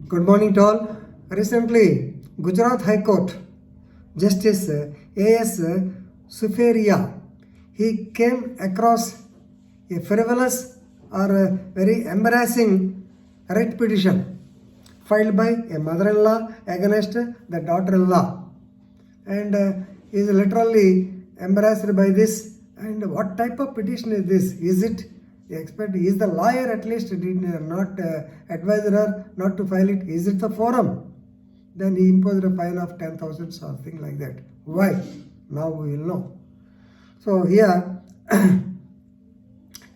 Good morning to all. Recently, Gujarat High Court Justice A.S. Suferia, he came across a frivolous or a very embarrassing writ petition filed by a mother-in-law against the daughter-in-law, and is literally embarrassed by this. And what type of petition is this? Is it the expert? Is the lawyer at least did not advise her not to file it? Is it the forum? Then he imposed a fine of 10,000, something like that. Why? Now we will know. So here,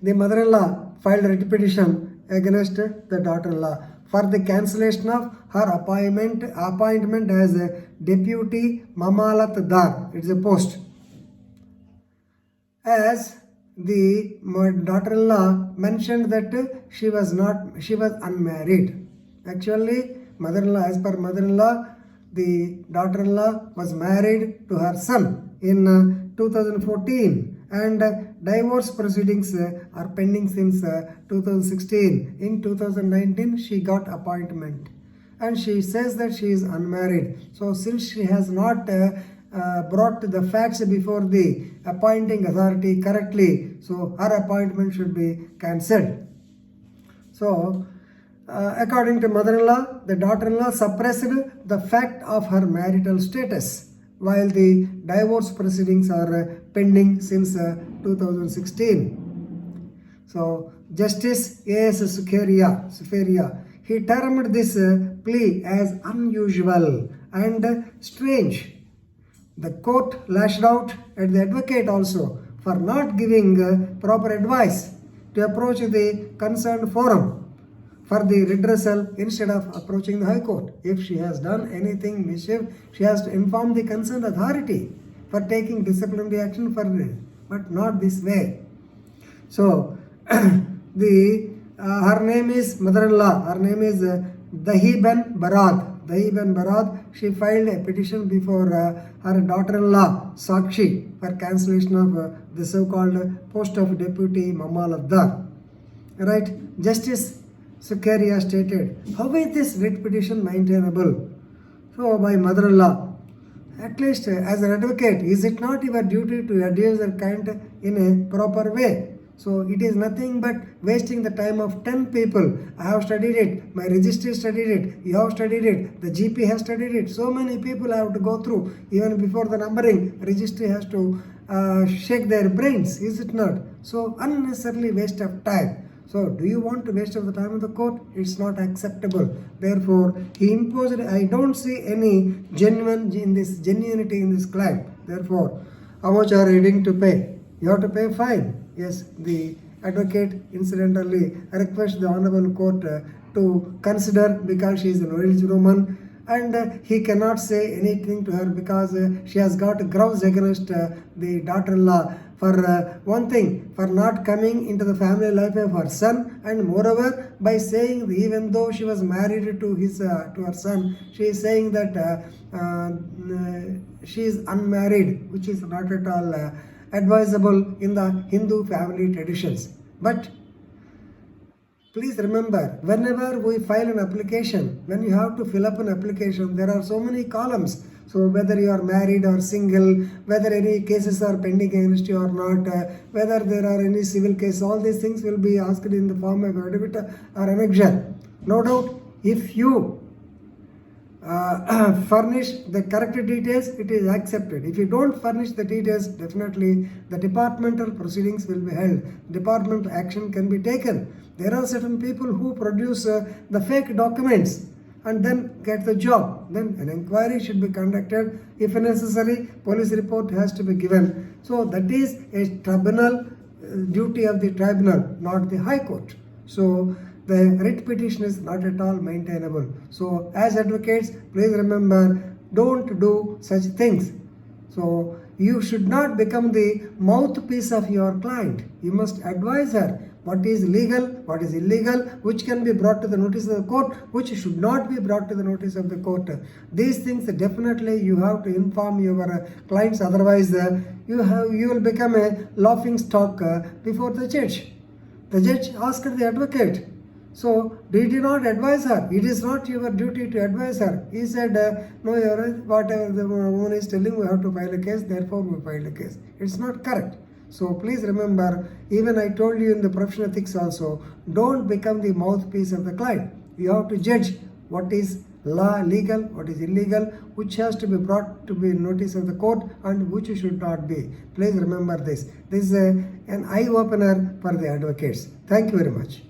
the mother-in-law filed a writ petition against the daughter-in-law for the cancellation of her appointment as a deputy Mamalatdar. It's a post. As the daughter-in-law mentioned that she was unmarried. Actually, mother-in-law, as per mother-in-law, the daughter-in-law was married to her son in 2014, and divorce proceedings are pending since 2016. In 2019, she got appointment, and she says that she is unmarried. So since she has not brought the facts before the appointing authority correctly, so her appointment should be cancelled. So according to mother-in-law, the daughter-in-law suppressed the fact of her marital status while the divorce proceedings are pending since 2016. So Justice A.S. Suferia, he termed this plea as unusual and strange. The court lashed out at the advocate also for not giving proper advice to approach the concerned forum for the redressal instead of approaching the High Court. If she has done anything mischief, she has to inform the concerned authority for taking disciplinary action for this, but not this way. So her name is mother-in-law. Her name is Dahiben Barad. She filed a petition before her daughter-in-law Sakshi for cancellation of the so-called post of deputy Mamalatdar. Right? Justice Suferia stated, how is this writ petition maintainable? So by mother-in-law, at least as an advocate, is it not your duty to advise your client in a proper way? So it is nothing but wasting the time of 10 people. I have studied it, my registry studied it, you have studied it, the GP has studied it. So many people have to go through. Even before the numbering, registry has to shake their brains, is it not? So unnecessarily waste of time. So do you want to waste of the time of the court? It's not acceptable. Therefore, he imposed, I don't see any genuinity in this claim. Therefore, how much are you ready to pay? You have to pay fine. Yes, the advocate incidentally requests the Honorable Court to consider, because she is an old woman and he cannot say anything to her because she has got grounds against the daughter-in-law for one thing, for not coming into the family life of her son, and moreover by saying even though she was married to her son, she is saying that she is unmarried, which is not at all advisable in the Hindu family traditions. But please remember, whenever we file an application, when you have to fill up an application, there are so many columns. So whether you are married or single, whether any cases are pending against you or not, whether there are any civil cases, all these things will be asked in the form of affidavit or annexure. No doubt, if you furnish the correct details, it is accepted. If you don't furnish the details, definitely the departmental proceedings will be held. Departmental action can be taken. There are certain people who produce the fake documents and then get the job. Then an inquiry should be conducted. If necessary, police report has to be given. So that is a tribunal duty of the tribunal, not the High Court. So the writ petition is not at all maintainable. So as advocates, please remember, don't do such things. So you should not become the mouthpiece of your client. You must advise her what is legal, what is illegal, which can be brought to the notice of the court, which should not be brought to the notice of the court. These things definitely you have to inform your clients, otherwise you will become a laughing stock before the judge. The judge asked the advocate, So did you not advise her? It is not your duty to advise her. He said, no, whatever the woman is telling, we have to file a case, therefore we filed a case. It's not correct. So please remember, even I told you in the professional ethics also, don't become the mouthpiece of the client. You have to judge what is legal, what is illegal, which has to be brought to be notice of the court and which should not be. Please remember this. This is an eye-opener for the advocates. Thank you very much.